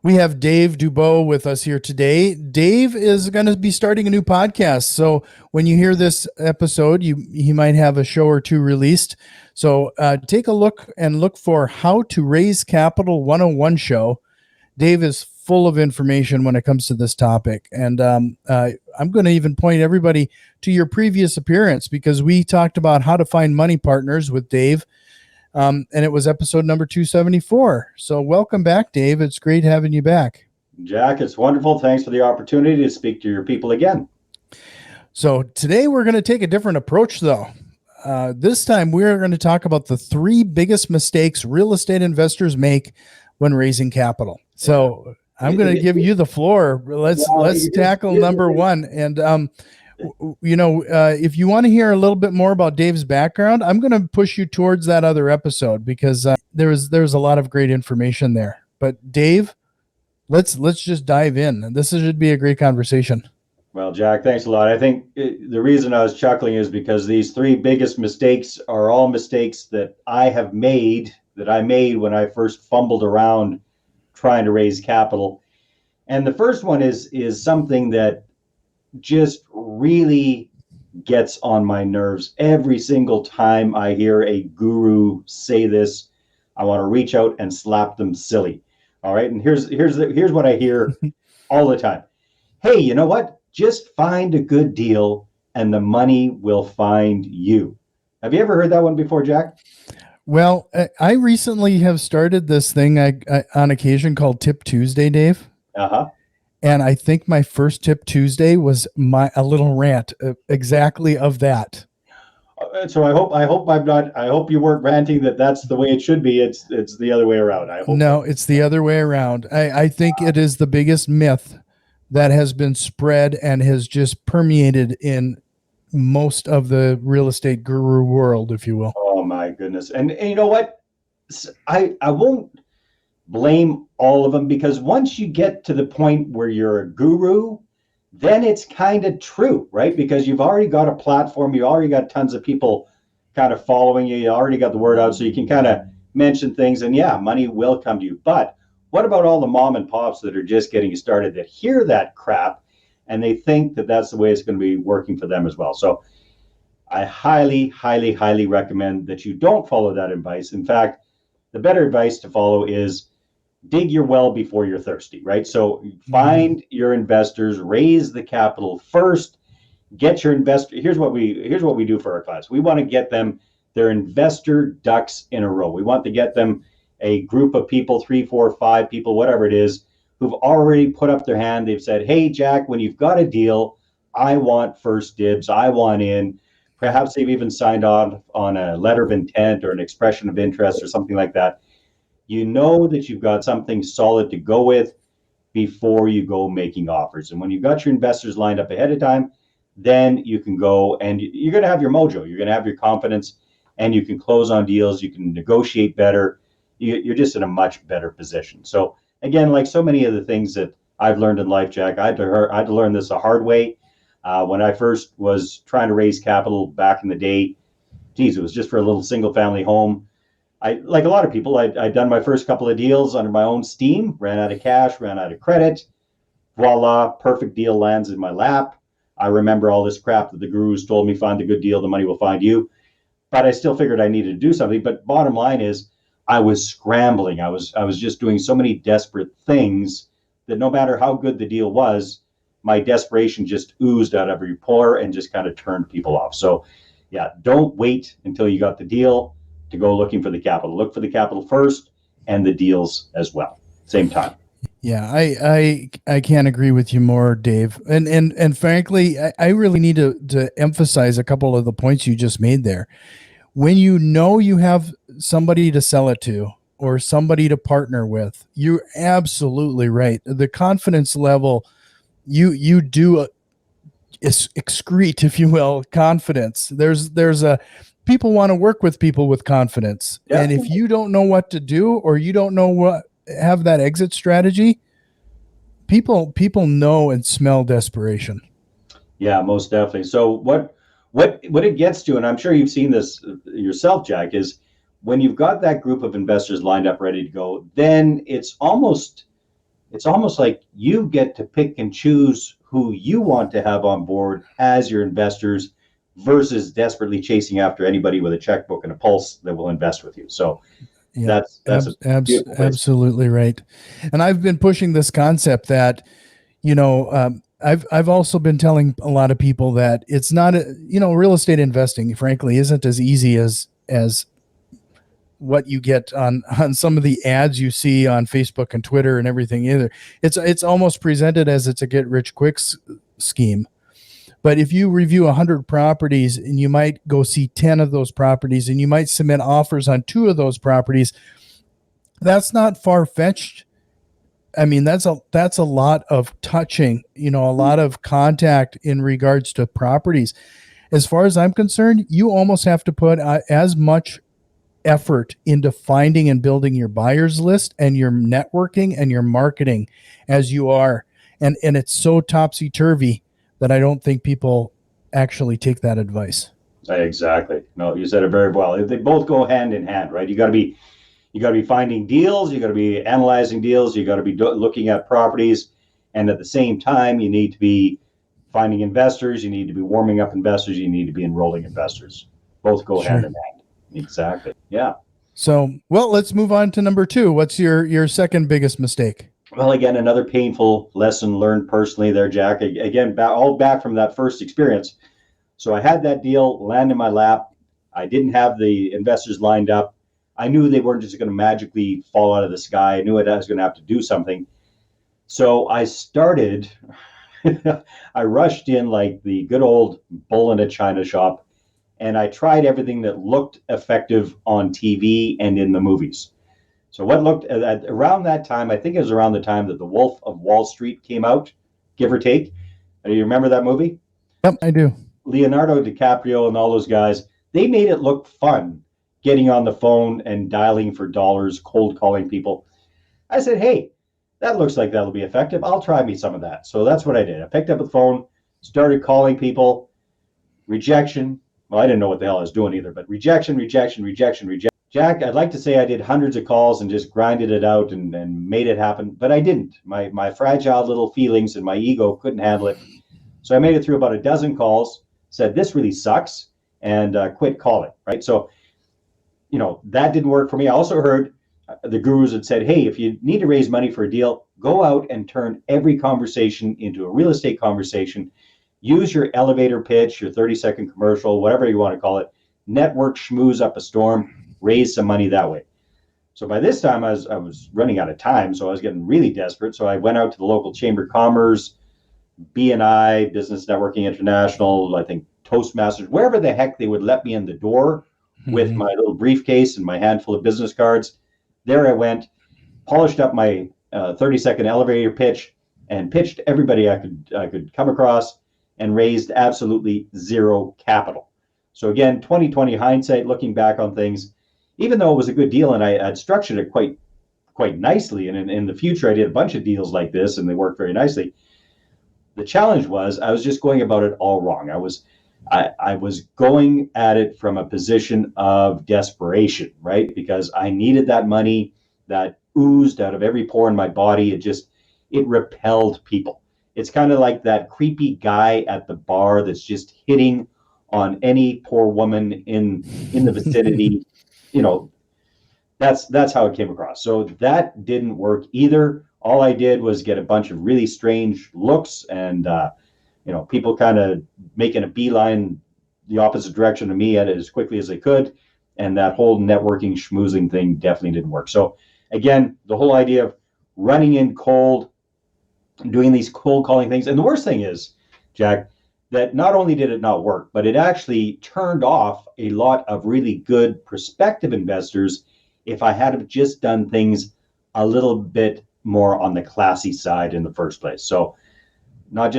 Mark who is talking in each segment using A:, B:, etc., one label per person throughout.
A: We have Dave Dubeau with us here today. Dave is going to be starting a new podcast. So when you hear this episode, he might have a show or two released. So take a look and look for How to Raise Capital 101 show. Dave is full of information when it comes to this topic. And I'm going to even point everybody to your previous appearance because we talked about how to find money partners with Dave. And it was episode number 274. So welcome back, Dave. It's great having you back.
B: Jack, it's wonderful. Thanks for the opportunity to speak to your people again.
A: So today we're going to take a different approach, though. This time we're going to talk about the three biggest mistakes real estate investors make when raising capital. So I'm going to give you the floor. Let's tackle number one. And if you want to hear a little bit more about Dave's background, I'm going to push you towards that other episode because there's a lot of great information there. But Dave, let's just dive in. This should be a great conversation.
B: Well, Jack, thanks a lot. I think the reason I was chuckling is because these three biggest mistakes are all mistakes that I made when I first fumbled around trying to raise capital. And the first one is something that just really gets on my nerves every single time I hear a guru say this. I want to reach out and slap them silly. All right. And here's what I hear all the time. Hey, you know what? Just find a good deal and the money will find you. Have you ever heard that one before, Jack?
A: Well, I recently have started this thing I on occasion called Tip Tuesday, Dave.
B: Uh-huh.
A: And I think my first Tip Tuesday was a little rant exactly of that.
B: So I hope you weren't ranting that's the way it should be. It's the other way around. I hope.
A: No, it's the other way around. I think it is the biggest myth that has been spread and has just permeated in most of the real estate guru world, if you will.
B: Oh my goodness. And you know what? I won't blame all of them because once you get to the point where you're a guru, then it's kind of true, right? Because you've already got a platform, you already got tons of people kind of following you, you already got the word out, so you can kind of mention things and yeah, money will come to you. But what about all the mom and pops that are just getting started that hear that crap and they think that that's the way it's going to be working for them as well? So I highly, highly, highly recommend that you don't follow that advice. In fact, the better advice to follow is dig your well before you're thirsty, right? So find your investors, raise the capital first, get your investor. Here's what we do for our clients. We want to get them their investor ducks in a row. We want to get them a group of people, 3, 4, 5 people, whatever it is, who've already put up their hand. They've said, hey, Jack, when you've got a deal, I want first dibs. I want in. Perhaps they've even signed on a letter of intent or an expression of interest or something like that. You know that you've got something solid to go with before you go making offers. And when you've got your investors lined up ahead of time, then you can go and you're going to have your mojo. You're going to have your confidence and you can close on deals. You can negotiate better. You're just in a much better position. So again, like so many of the things that I've learned in life, Jack, I had to learn this the hard way. When I first was trying to raise capital back in the day, geez, it was just for a little single family home. Like a lot of people, I'd done my first couple of deals under my own steam, ran out of cash, ran out of credit. Voila, perfect deal lands in my lap. I remember all this crap that the gurus told me, find a good deal, the money will find you. But I still figured I needed to do something. But bottom line is, I was scrambling. I was just doing so many desperate things that no matter how good the deal was, my desperation just oozed out every pore and just kind of turned people off. So yeah, don't wait until you got the deal to go looking for the capital. Look for the capital first and the deals as well. Same time.
A: Yeah, I can't agree with you more, Dave. And frankly, I really need to emphasize a couple of the points you just made there. When you know you have somebody to sell it to or somebody to partner with, you're absolutely right. The confidence level, you do excrete, if you will, confidence. There's a people want to work with people with confidence. Yeah. And if you don't know what to do or you don't know have that exit strategy, people know and smell desperation.
B: Yeah, most definitely. So what it gets to, and I'm sure you've seen this yourself, Jack, is when you've got that group of investors lined up ready to go, then it's almost it's almost like you get to pick and choose who you want to have on board as your investors versus desperately chasing after anybody with a checkbook and a pulse that will invest with you. So
A: Yeah,
B: that's a beautiful place.
A: absolutely right. And I've been pushing this concept that, I've also been telling a lot of people that it's not, real estate investing, frankly, isn't as easy as what you get on some of the ads you see on Facebook and Twitter and everything either. It's almost presented as it's a get rich quick scheme. But if you review 100 properties and you might go see 10 of those properties and you might submit offers on 2 of those properties, that's not far fetched. I mean, that's a lot of touching, a lot of contact in regards to properties. As far as I'm concerned, you almost have to put as much effort into finding and building your buyers list and your networking and your marketing as you are. And it's so topsy-turvy that I don't think people actually take that advice.
B: Exactly. No, you said it very well. They both go hand in hand, right? You got to be finding deals, you got to be analyzing deals, you got to be looking at properties, and at the same time, you need to be finding investors, you need to be warming up investors, you need to be enrolling investors. Both go hand in hand. Exactly. Yeah.
A: So, well, let's move on to number 2. What's your second biggest mistake?
B: Well, again, another painful lesson learned personally there, Jack. Again, all back from that first experience. So I had that deal land in my lap. I didn't have the investors lined up. I knew they weren't just going to magically fall out of the sky. I knew I was going to have to do something. So I started, I rushed in like the good old bull in a china shop, and I tried everything that looked effective on TV and in the movies. So what looked at around that time, I think it was around the time that The Wolf of Wall Street came out, give or take. Do you remember that movie?
A: Yep, I do.
B: Leonardo DiCaprio and all those guys, they made it look fun getting on the phone and dialing for dollars, cold calling people. I said, hey, that looks like that'll be effective. I'll try me some of that. So that's what I did. I picked up the phone, started calling people, rejection. Well, I didn't know what the hell I was doing either, but rejection. Jack, I'd like to say I did hundreds of calls and just grinded it out and made it happen, but I didn't. My fragile little feelings and my ego couldn't handle it. So I made it through about a dozen calls, said, this really sucks, and quit calling, right? So, that didn't work for me. I also heard the gurus had said, hey, if you need to raise money for a deal, go out and turn every conversation into a real estate conversation. Use your elevator pitch, your 30-second commercial, whatever you want to call it. Network schmooze up a storm, raise some money that way. So by this time, I was running out of time, so I was getting really desperate. So I went out to the local Chamber of Commerce, BNI, Business Networking International, I think Toastmasters, wherever the heck they would let me in the door with my little briefcase and my handful of business cards. There I went, polished up my 30-second elevator pitch, and pitched everybody I could come across, and raised absolutely zero capital. So again, 2020 hindsight, looking back on things, even though it was a good deal and I had structured it quite nicely, and in the future I did a bunch of deals like this and they worked very nicely. The challenge was I was just going about it all wrong. I was going at it from a position of desperation, right? Because I needed that money that oozed out of every pore in my body. It repelled people. It's kind of like that creepy guy at the bar that's just hitting on any poor woman in the vicinity. That's how it came across. So that didn't work either. All I did was get a bunch of really strange looks and people kind of making a beeline the opposite direction to me as quickly as they could. And that whole networking schmoozing thing definitely didn't work. So again, the whole idea of running in cold, doing these cold calling things. And the worst thing is, Jack, that not only did it not work, but it actually turned off a lot of really good prospective investors if I had just done things a little bit more on the classy side in the first place. So not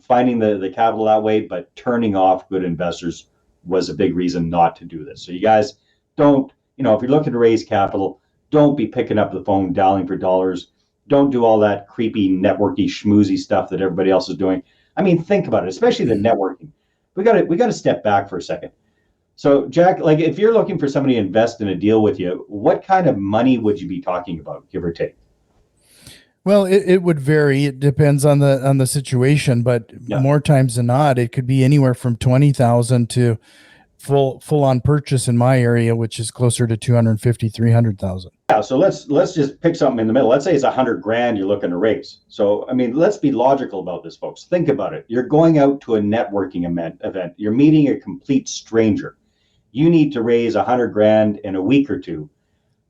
B: finding the capital that way, but turning off good investors was a big reason not to do this. So you guys don't, if you're looking to raise capital, don't be picking up the phone, dialing for dollars. Don't do all that creepy, networky, schmoozy stuff that everybody else is doing. I mean, think about it, especially the networking. We got to step back for a second. So, Jack, like if you're looking for somebody to invest in a deal with you, what kind of money would you be talking about, give or take?
A: Well, it would vary. It depends on the situation, but
B: Yeah.
A: more times than not, it could be anywhere from 20,000 to full on purchase in my area, which is closer to 250, 300,000.
B: Yeah, so let's just pick something in the middle. Let's say it's 100 grand you're looking to raise. So I mean, let's be logical about this, folks. Think about it. You're going out to a networking event. You're meeting a complete stranger. You need to raise 100 grand in a week or two.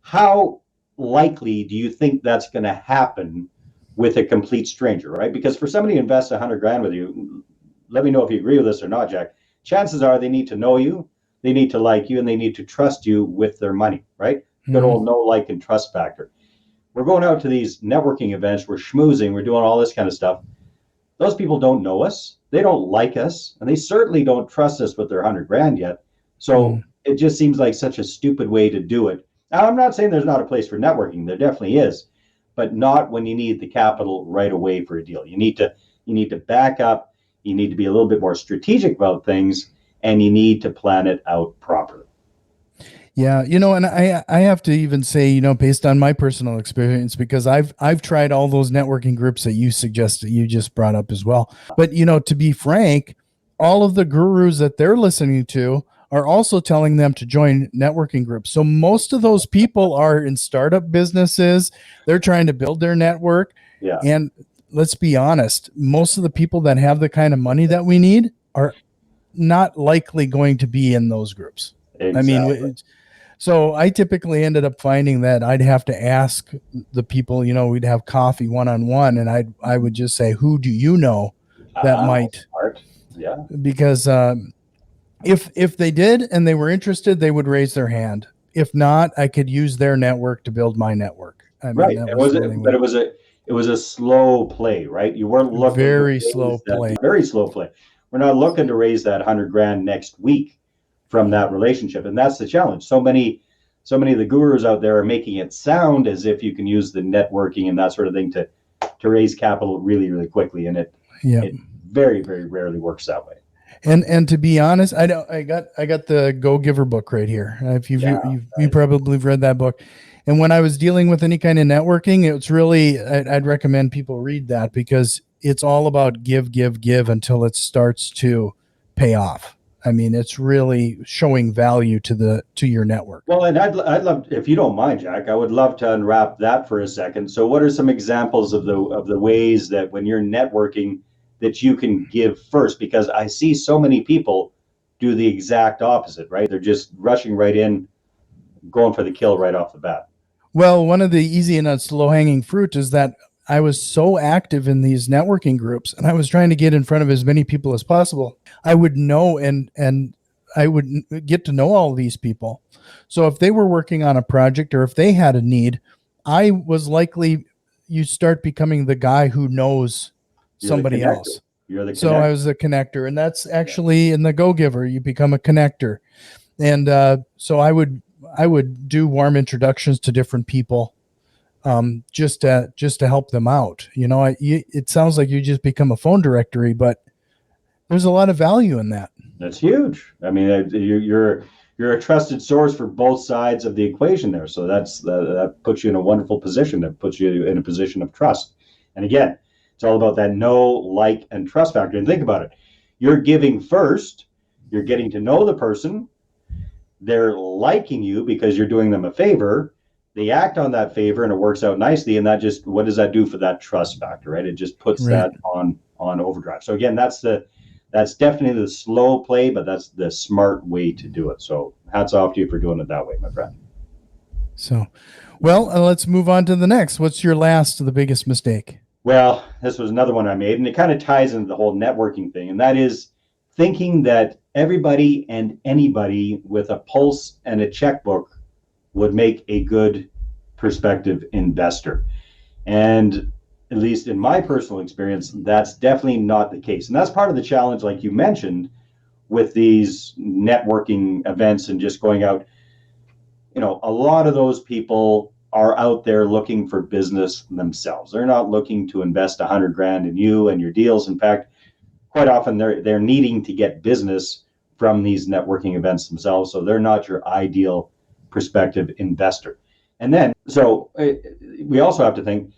B: How likely do you think that's going to happen with a complete stranger, right? Because for somebody to invest 100 grand with you, let me know if you agree with this or not, Jack. Chances are they need to know you, they need to like you, and they need to trust you with their money, right? Good old know, like, and trust factor. We're going out to these networking events, we're schmoozing, we're doing all this kind of stuff. Those people don't know us, they don't like us, and they certainly don't trust us with their 100 grand yet. So it just seems like such a stupid way to do it. Now, I'm not saying there's not a place for networking, there definitely is, but not when you need the capital right away for a deal. You need to back up, you need to be a little bit more strategic about things, and you need to plan it out properly.
A: Yeah, and I have to even say, based on my personal experience, because I've tried all those networking groups that you suggested, you just brought up as well. But to be frank, all of the gurus that they're listening to are also telling them to join networking groups. So most of those people are in startup businesses. They're trying to build their network.
B: Yeah.
A: And let's be honest, most of the people that have the kind of money that we need are not likely going to be in those groups.
B: Exactly.
A: I mean, so I typically ended up finding that I'd have to ask the people, we'd have coffee one-on-one, and I would just say, who do you know that might?
B: Smart. Yeah.
A: Because if they did and they were interested, they would raise their hand. If not, I could use their network to build my network. I mean,
B: right.
A: That was really
B: but it was a slow play, right? You weren't looking
A: very slow play.
B: Very slow play. We're not looking to raise that 100 grand next week from that relationship, and that's the challenge. So many of the gurus out there are making it sound as if you can use the networking and that sort of thing to raise capital really, really quickly, and it very, very rarely works that way.
A: And to be honest, I got the Go Giver book right here. If you probably read that book. And when I was dealing with any kind of networking, it's really I'd recommend people read that, because it's all about give until it starts to pay off. I mean, it's really showing value to your network.
B: Well, and I'd love, if you don't mind, Jack, I would love to unwrap that for a second. So what are some examples of the ways that when you're networking that you can give first? Because I see so many people do the exact opposite, right? They're just rushing right in, going for the kill right off the bat.
A: Well, one of the easy and slow hanging fruit is that I was so active in these networking groups, and I was trying to get in front of as many people as possible. I would know and I would get to know all these people. So if they were working on a project or if they had a need, I was likely, you start becoming the guy who knows somebody else.
B: You're the connector.
A: So I was a connector, and that's actually in the Go Giver, you become a connector. And so I would do warm introductions to different people, just to help them out. It sounds like you just become a phone directory, but there's a lot of value in that.
B: That's huge. I mean, you're a trusted source for both sides of the equation there. So that puts you in a wonderful position. That puts you in a position of trust. And again, it's all about that know, like, and trust factor. And think about it. You're giving first. You're getting to know the person. They're liking you because you're doing them a favor. They act on that favor and it works out nicely. And that just, what does that do for that trust factor, right? It just puts that on overdrive. So again, that's definitely the slow play, but that's the smart way to do it. So hats off to you for doing it that way, my friend.
A: So, well, let's move on to the next. What's your the biggest mistake?
B: Well, this was another one I made, and it kind of ties into the whole networking thing. And that is thinking that everybody and anybody with a pulse and a checkbook would make a good prospective investor. And at least in my personal experience, that's definitely not the case. And that's part of the challenge, like you mentioned, with these networking events and just going out. A lot of those people are out there looking for business themselves. They're not looking to invest 100 grand in you and your deals. In fact, quite often they're needing to get business from these networking events themselves. So they're not your ideal prospective investor. And then, so we also have to think,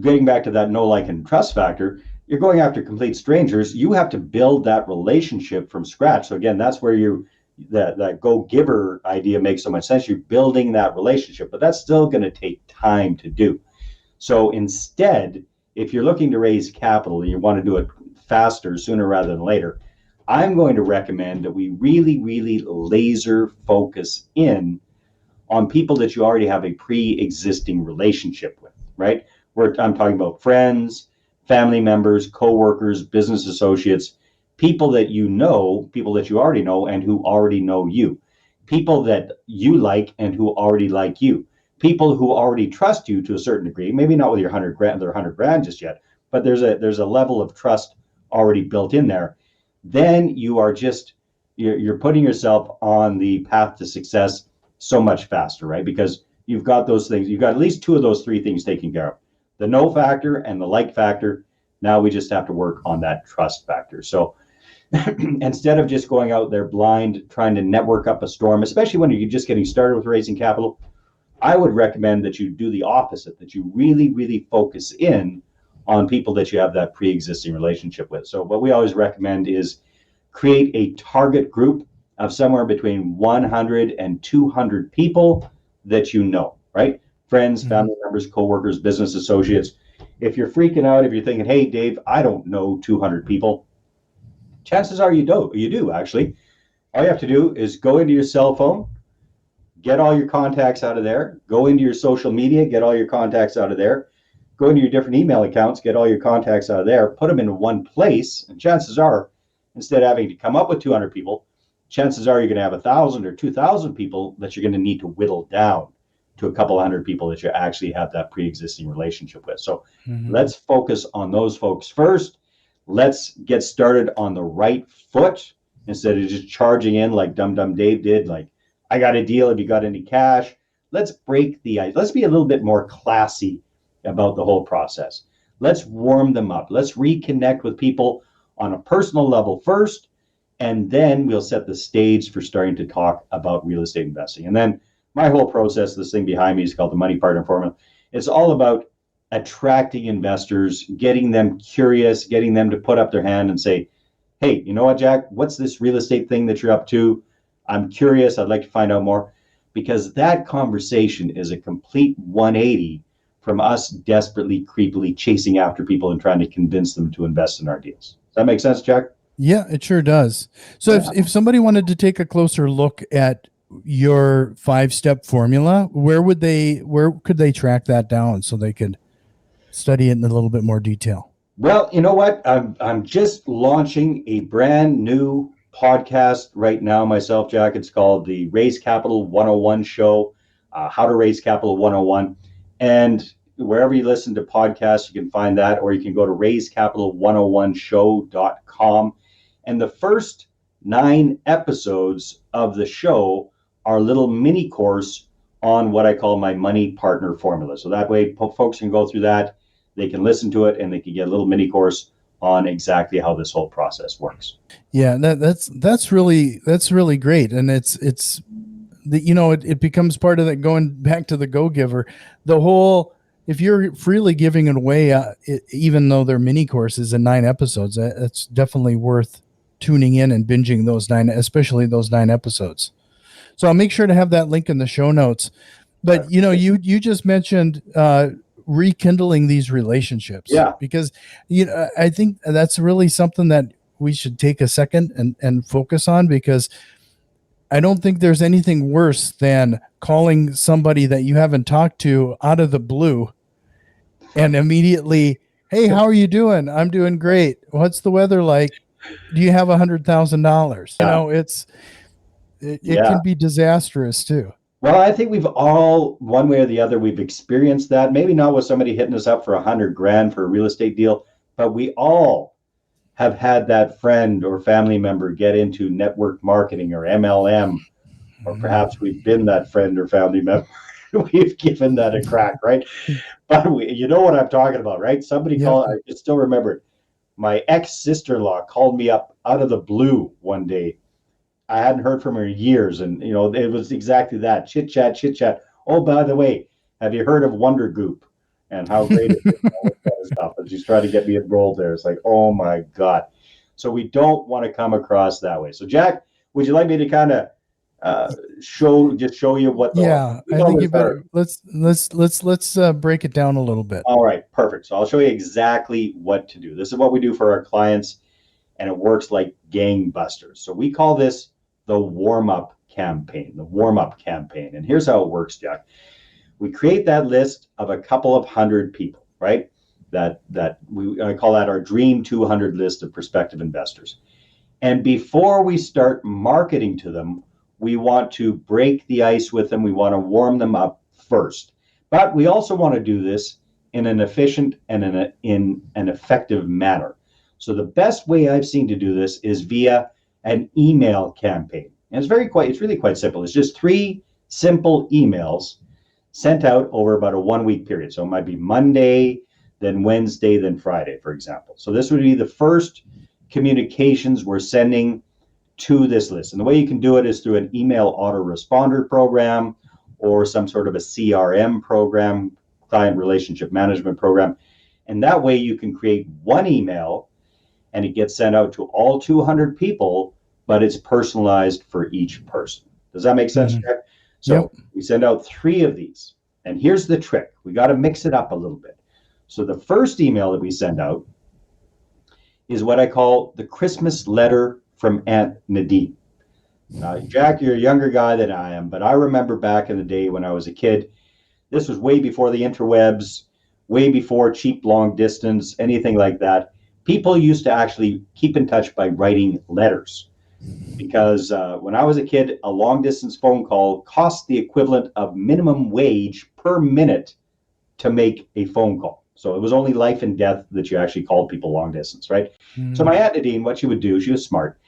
B: getting back to that know, like, and trust factor, you're going after complete strangers. You have to build that relationship from scratch. So again, that's where that go giver idea makes so much sense. You're building that relationship, but that's still going to take time to do. So instead, if you're looking to raise capital and you want to do it faster, sooner rather than later, I'm going to recommend that we really, really laser focus in on people that you already have a pre-existing relationship with, right? I'm talking about friends, family members, coworkers, business associates, people that you know, people that you already know and who already know you, people that you like and who already like you, people who already trust you to a certain degree, maybe not with your 100 grand just yet, but there's a level of trust already built in there. Then you're putting yourself on the path to success so much faster, right? Because you've got those things, you've got at least two of those three things taken care of: the know factor and the like factor. Now we just have to work on that trust factor. So instead of just going out there blind, trying to network up a storm, especially when you're just getting started with raising capital, I would recommend that you do the opposite, that you really, really focus in on people that you have that pre-existing relationship with. So what we always recommend is create a target group of somewhere between 100 and 200 people that you know, right? Friends, family members, coworkers, business associates. If you're freaking out, if you're thinking, hey, Dave, I don't know 200 people, chances are you do actually. All you have to do is go into your cell phone, get all your contacts out of there, go into your social media, get all your contacts out of there, go into your different email accounts, get all your contacts out of there, put them in one place, and chances are, instead of having to come up with 200 people, chances are you're going to have 1,000 or 2,000 people that you're going to need to whittle down to a couple hundred people that you actually have that pre-existing relationship with. So let's focus on those folks first. Let's get started on the right foot instead of just charging in like Dum Dum Dave did, like, I got a deal, have you got any cash? Let's be a little bit more classy about the whole process. Let's warm them up. Let's reconnect with people on a personal level first, and then we'll set the stage for starting to talk about real estate investing. And then my whole process, this thing behind me is called the Money Partner Formula. It's all about attracting investors, getting them curious, getting them to put up their hand and say, hey, you know what, Jack, what's this real estate thing that you're up to? I'm curious, I'd like to find out more. Because that conversation is a complete 180 from us desperately, creepily chasing after people and trying to convince them to invest in our deals. Does that make sense, Jack?
A: Yeah, it sure does. So if somebody wanted to take a closer look at your 5-step formula, where could they track that down so they could study it in a little bit more detail?
B: Well, you know what? I'm just launching a brand new podcast right now myself, Jack. It's called the Raise Capital 101 Show, How to Raise Capital 101. And wherever you listen to podcasts, you can find that, or you can go to raisecapital101show.com. And the first 9 episodes of the show are a little mini course on what I call my money partner formula. So that way folks can go through that, they can listen to it, and they can get a little mini course on exactly how this whole process works.
A: Yeah, that's really great. And it's it becomes part of that, going back to the go giver, the whole, if you're freely giving it away, even though they're mini courses in 9 episodes, that's definitely worth tuning in and binging especially those 9 episodes. So I'll make sure to have that link in the show notes. But you just mentioned rekindling these relationships.
B: Yeah.
A: Because I think that's really something that we should take a second and focus on, because I don't think there's anything worse than calling somebody that you haven't talked to out of the blue and immediately, hey, how are you doing? I'm doing great. What's the weather like? Do you have $100,000? It can be disastrous too.
B: Well, I think we've all, one way or the other, we've experienced that. Maybe not with somebody hitting us up for 100 grand for a real estate deal, but we all have had that friend or family member get into network marketing or MLM, or perhaps we've been that friend or family member. We've given that a crack, right? But you know what I'm talking about, right? Somebody called, I can still remember it. My ex-sister-in-law called me up out of the blue one day. I hadn't heard from her in years, and it was exactly that, chit chat. Oh, by the way, have you heard of Wonder Goop? and how great it is, all this kind of stuff. And she's trying to get me enrolled there. It's like, oh my God. So we don't want to come across that way. So Jack, would you like me to kind of show you what the
A: Yeah, I think you better let's break it down a little bit.
B: All right, perfect. So I'll show you exactly what to do. This is what we do for our clients, and it works like gangbusters. So we call this the warm-up campaign, And here's how it works, Jack. We create that list of a couple of hundred people, right? I call that our dream 200 list of prospective investors. And before we start marketing to them, we want to break the ice with them. We want to warm them up first. But we also want to do this in an efficient and in an effective manner. So the best way I've seen to do this is via an email campaign. And it's really quite simple. It's just 3 simple emails sent out over about a 1-week period. So it might be Monday, then Wednesday, then Friday, for example. So this would be the first communications we're sending to this list. And the way you can do it is through an email autoresponder program or some sort of a CRM program, client relationship management program. And that way you can create one email and it gets sent out to all 200 people, but it's personalized for each person. Does that make sense, Jeff? So we send out 3 of these. And here's the trick. We got to mix it up a little bit. So the first email that we send out is what I call the Christmas letter from Aunt Nadine. Now, Jack, you're a younger guy than I am, but I remember back in the day when I was a kid, this was way before the interwebs, way before cheap long distance, anything like that. People used to actually keep in touch by writing letters because when I was a kid, a long distance phone call cost the equivalent of minimum wage per minute to make a phone call. So it was only life and death that you actually called people long distance, right? So my Aunt Nadine, what she would do, she was smart.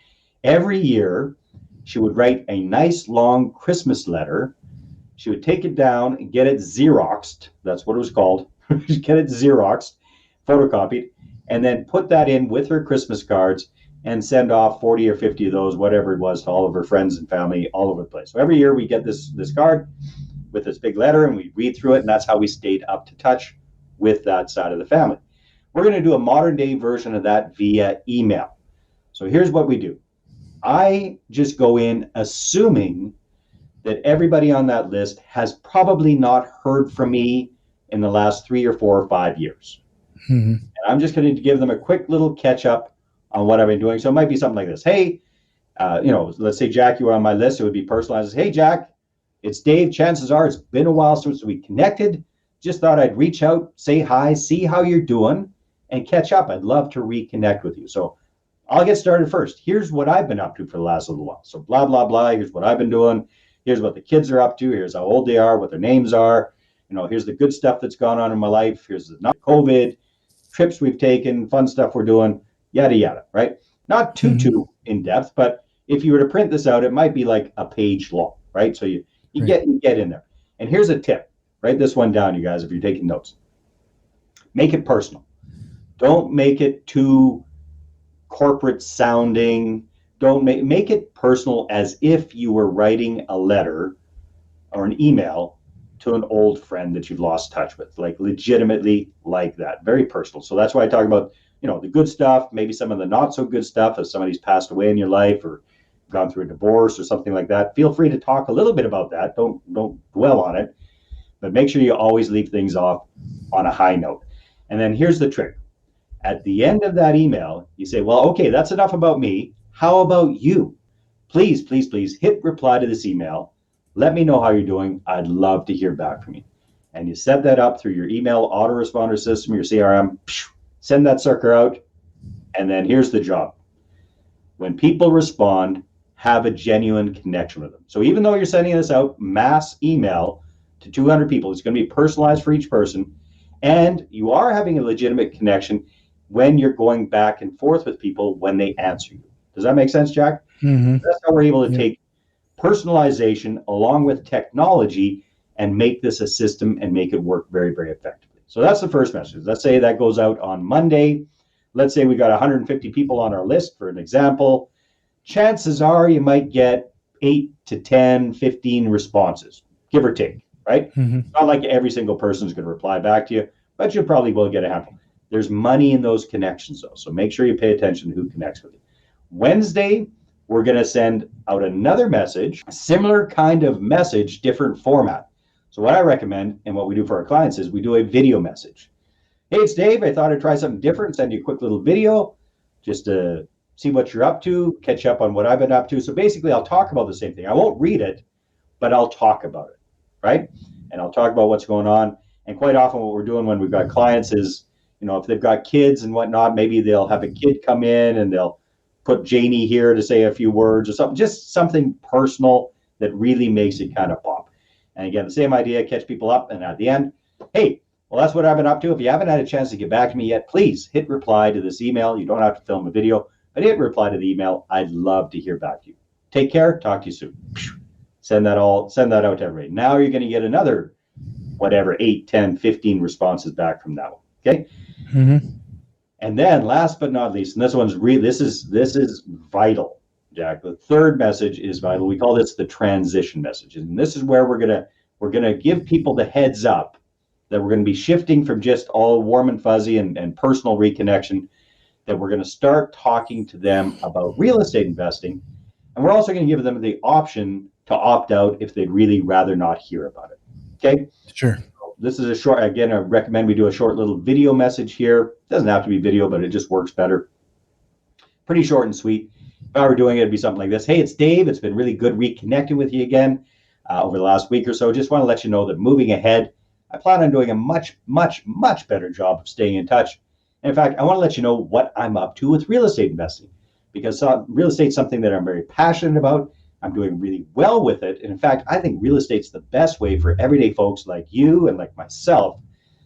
B: Every year, she would write a nice long Christmas letter. She would take it down and get it Xeroxed. That's what it was called. Get it Xeroxed, photocopied, and then put that in with her Christmas cards and send off 40 or 50 of those, whatever it was, to all of her friends and family all over the place. So every year we get this card with this big letter and we read through it, and that's how we stayed up to touch with that side of the family. We're going to do a modern day version of that via email. So here's what we do. I just go in assuming that everybody on that list has probably not heard from me in the last 3 or 4 or 5 years. And I'm just going to give them a quick little catch up on what I've been doing. So it might be something like this. Hey, let's say, Jack, you were on my list. It would be personalized. Hey, Jack, it's Dave. Chances are it's been a while since we connected. Just thought I'd reach out, say hi, see how you're doing, and catch up. I'd love to reconnect with you. So I'll get started first. Here's what I've been up to for the last little while. So blah, blah, blah. Here's what I've been doing. Here's what the kids are up to. Here's how old they are, what their names are. Here's the good stuff that's gone on in my life. Here's the not COVID, trips we've taken, fun stuff we're doing, yada, yada, right? Not too in depth, but if you were to print this out, it might be like a page long, right? So you get in there. And here's a tip. Write this one down, you guys, if you're taking notes. Make it personal. Don't make it too corporate sounding. Don't make it personal, as if you were writing a letter or an email to an old friend that you've lost touch with, like legitimately like that. Very personal. So that's why I talk about, the good stuff, maybe some of the not so good stuff if somebody's passed away in your life or gone through a divorce or something like that. Feel free to talk a little bit about that. Don't dwell on it. But make sure you always leave things off on a high note. And then here's the trick. At the end of that email, you say, well, okay, that's enough about me. How about you? Please, please, please hit reply to this email. Let me know how you're doing. I'd love to hear back from you. And you set that up through your email autoresponder system, your CRM. Send that sucker out. And then here's the job. When people respond, have a genuine connection with them. So even though you're sending this out mass email to 200 people, it's going to be personalized for each person. And you are having a legitimate connection when you're going back and forth with people when they answer you. Does that make sense, Jack? That's how we're able to take personalization along with technology and make this a system and make it work very, very effectively. So that's the first message. Let's say that goes out on Monday. Let's say we got 150 people on our list, for an example. Chances are you might get 8 to 10, 15 responses, give or take, right? It's not like every single person is going to reply back to you, but you probably will get a handful. There's money in those connections, though, so make sure you pay attention to who connects with you. Wednesday, we're going to send out another message, similar kind of message, different format. So what I recommend and what we do for our clients is we do a video message. Hey, it's Dave. I thought I'd try something different, send you a quick little video just to see what you're up to, catch up on what I've been up to. So basically, I'll talk about the same thing. I won't read it, but I'll talk about it, right? And I'll talk about what's going on. And quite often what we're doing when we've got clients is, if they've got kids and whatnot, maybe they'll have a kid come in and they'll put Janie here to say a few words or something, just something personal that really makes it kind of pop. And again, the same idea, catch people up. And at the end, hey, well, that's what I've been up to. If you haven't had a chance to get back to me yet, please hit reply to this email. You don't have to film a video, but hit reply to the email. I'd love to hear back to you. Take care. Talk to you soon. Send that out to everybody. Now you're going to get another, 8, 10, 15 responses back from that one. Okay.
A: Mm-hmm.
B: And then last but not least, and this one's this is vital, Jack. The third message is vital. We call this the transition message. And this is where we're gonna give people the heads up that we're going to be shifting from just all warm and fuzzy and personal reconnection, that we're going to start talking to them about real estate investing. And we're also going to give them the option to opt out if they'd really rather not hear about it. Okay?
A: Sure.
B: This is a short, again, I recommend we do a short little video message here. It doesn't have to be video, but it just works better. Pretty short and sweet. If I were doing it, it'd be something like this. Hey, it's Dave. It's been really good reconnecting with you again over the last week or so. Just want to let you know that moving ahead, I plan on doing a much, much, much better job of staying in touch. And in fact, I want to let you know what I'm up to with real estate investing, because real estate is something that I'm very passionate about. I'm doing really well with it. And in fact, I think real estate's the best way for everyday folks like you and like myself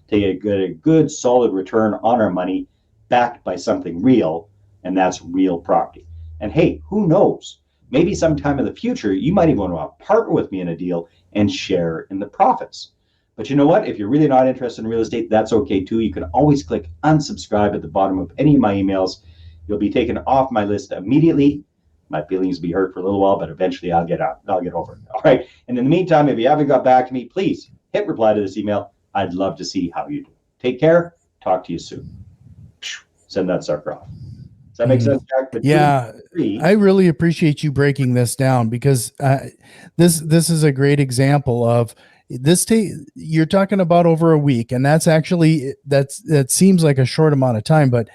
B: to get a good, solid return on our money backed by something real, and that's real property. And hey, who knows? Maybe sometime in the future, you might even want to partner with me in a deal and share in the profits. But you know what? If you're really not interested in real estate, that's okay too. You can always click unsubscribe at the bottom of any of my emails. You'll be taken off my list immediately. My feelings will be hurt for a little while, but eventually I'll get over it. All right. And in the meantime, if you haven't got back to me, please hit reply to this email. I'd love to see how you do. Take care. Talk to you soon. Send that sucker off. Does that make sense, Jack? But
A: yeah, I really appreciate you breaking this down, because this is a great example of this. You're talking about over a week, and that's actually that seems like a short amount of time, but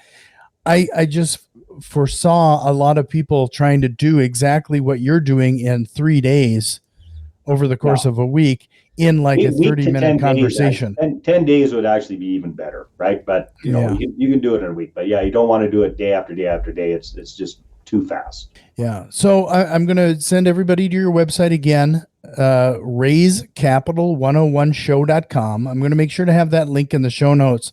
A: I just foresaw a lot of people trying to do exactly what you're doing in 3 days over the course of a week in like a 30-minute conversation.
B: 10 days would actually be even better, right? But you can do it in a week. But yeah, you don't want to do it day after day after day. It's just too fast.
A: Yeah. So I'm going to send everybody to your website again, raisecapital101show.com. I'm going to make sure to have that link in the show notes.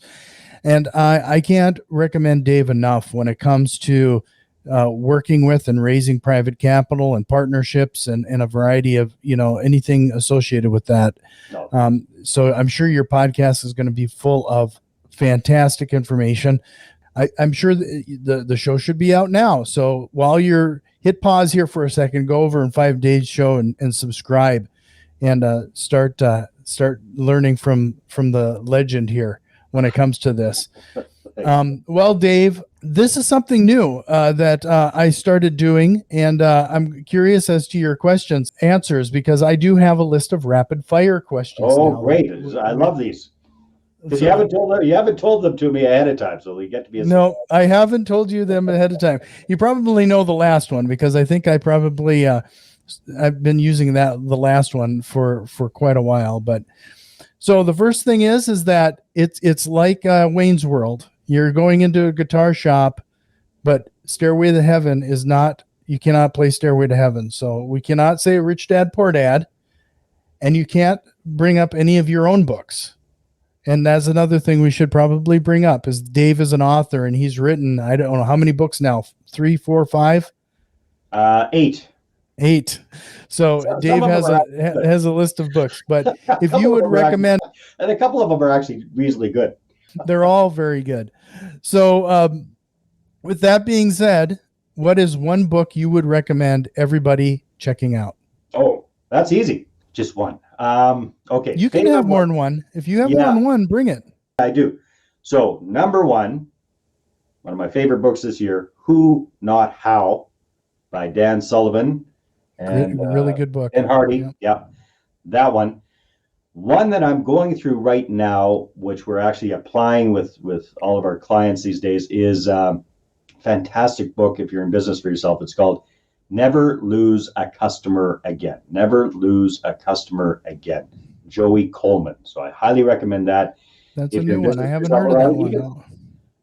A: And I can't recommend Dave enough when it comes to working with and raising private capital and partnerships and a variety of, anything associated with that.
B: No.
A: So I'm sure your podcast is going to be full of fantastic information. I'm sure the show should be out now. So while you're hit pause here for a second, go over in 5 days show and subscribe and start learning from the legend here when it comes to this. Well, Dave, this is something new that I started doing, and I'm curious as to your answers, because I do have a list of rapid fire questions.
B: Oh, now. Great. I love these. Because you haven't told them to me ahead of time, so they get to be
A: No, I haven't told you them ahead of time. You probably know the last one, because I think I probably I've been using the last one for quite a while. But so the first thing is that it's like Wayne's World. You're going into a guitar shop, but Stairway to Heaven is not. You cannot play Stairway to Heaven. So we cannot say Rich Dad Poor Dad, and you can't bring up any of your own books. And that's another thing we should probably bring up, is Dave is an author, and he's written, I don't know how many books now, 3, 4, 5?
B: 8.
A: 8. So Dave has a list of books, but if you would recommend,
B: and a couple of them are actually reasonably good.
A: They're all very good. So with that being said, what is one book you would recommend everybody checking out?
B: Oh, that's easy. Just one. Okay.
A: You can have more than one. If you have more than one, bring it.
B: I do. So number one of my favorite books this year, Who Not How by Dan Sullivan and
A: Really good book.
B: Ben Hardy. Yeah, that one. One that I'm going through right now, which we're actually applying with all of our clients these days, is a fantastic book if you're in business for yourself. It's called Never Lose a Customer Again. Never Lose a Customer Again. Joey Coleman. So I highly recommend that.
A: That's a new one. I haven't heard of that one.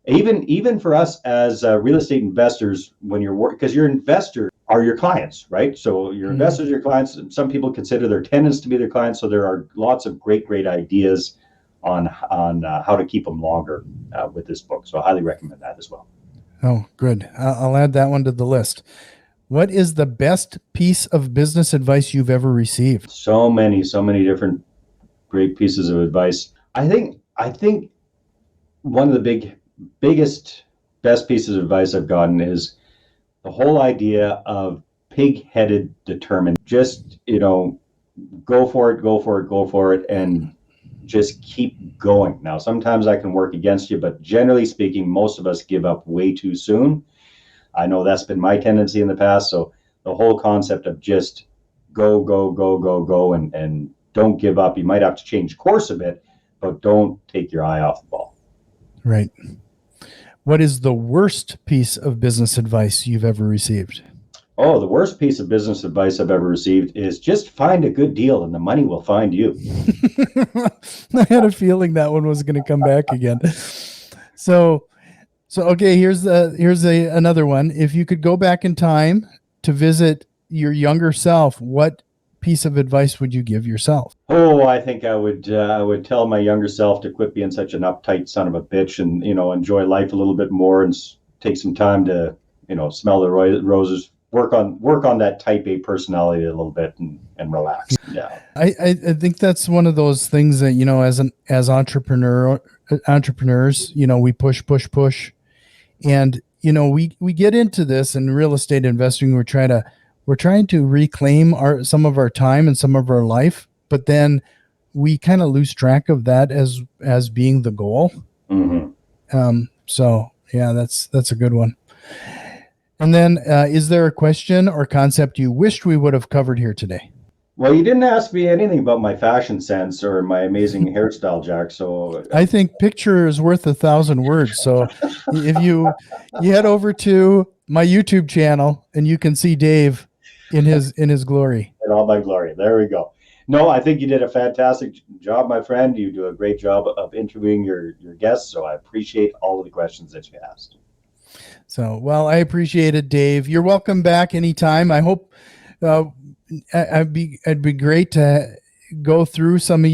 B: Even for us as real estate investors, when you're working, because your investors are your clients, right? So your investors are your clients. Some people consider their tenants to be their clients. So there are lots of great ideas on how to keep them longer with this book. So I highly recommend that as well.
A: Oh, good. I'll add that one to the list. What is the best piece of business advice you've ever received?
B: So many different great pieces of advice. I think one of the biggest, best pieces of advice I've gotten is the whole idea of pig-headed determined. Just, go for it, and just keep going. Now, sometimes that can work against you, but generally speaking, most of us give up way too soon. I know that's been my tendency in the past. So the whole concept of just go, and don't give up. You might have to change course a bit, but don't take your eye off the ball.
A: Right. What is the worst piece of business advice you've ever received?
B: Oh, the worst piece of business advice I've ever received is just find a good deal and the money will find you.
A: I had a feeling that one was going to come back again. So okay, here's another one. If you could go back in time to visit your younger self, what piece of advice would you give yourself?
B: Oh, I think I would tell my younger self to quit being such an uptight son of a bitch and, enjoy life a little bit more and take some time to, smell the roses, work on that type A personality a little bit and relax. Yeah.
A: I think that's one of those things that, as entrepreneurs, we push. And, we get into this in real estate investing. We're trying to reclaim some of our time and some of our life, but then we kind of lose track of that as being the goal.
B: Mm-hmm.
A: So yeah, that's a good one. And then, is there a question or concept you wished we would have covered here today?
B: Well, you didn't ask me anything about my fashion sense or my amazing hairstyle, Jack. So
A: I think picture is worth 1,000 words. So if you head over to my YouTube channel and you can see Dave in his glory.
B: In all my glory. There we go. No, I think you did a fantastic job, my friend. You do a great job of interviewing your guests. So I appreciate all of the questions that you asked.
A: So, well, I appreciate it, Dave. You're welcome back anytime. I hope it'd be great to go through some of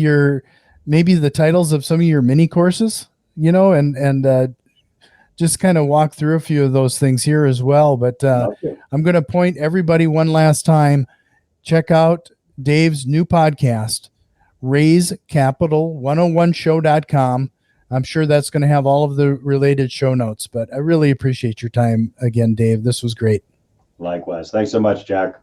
A: maybe the titles of some of your mini courses, and just kind of walk through a few of those things here as well. But I'm going to point everybody one last time. Check out Dave's new podcast, RaiseCapital101show.com. I'm sure that's going to have all of the related show notes, but I really appreciate your time again, Dave. This was great.
B: Likewise. Thanks so much, Jack.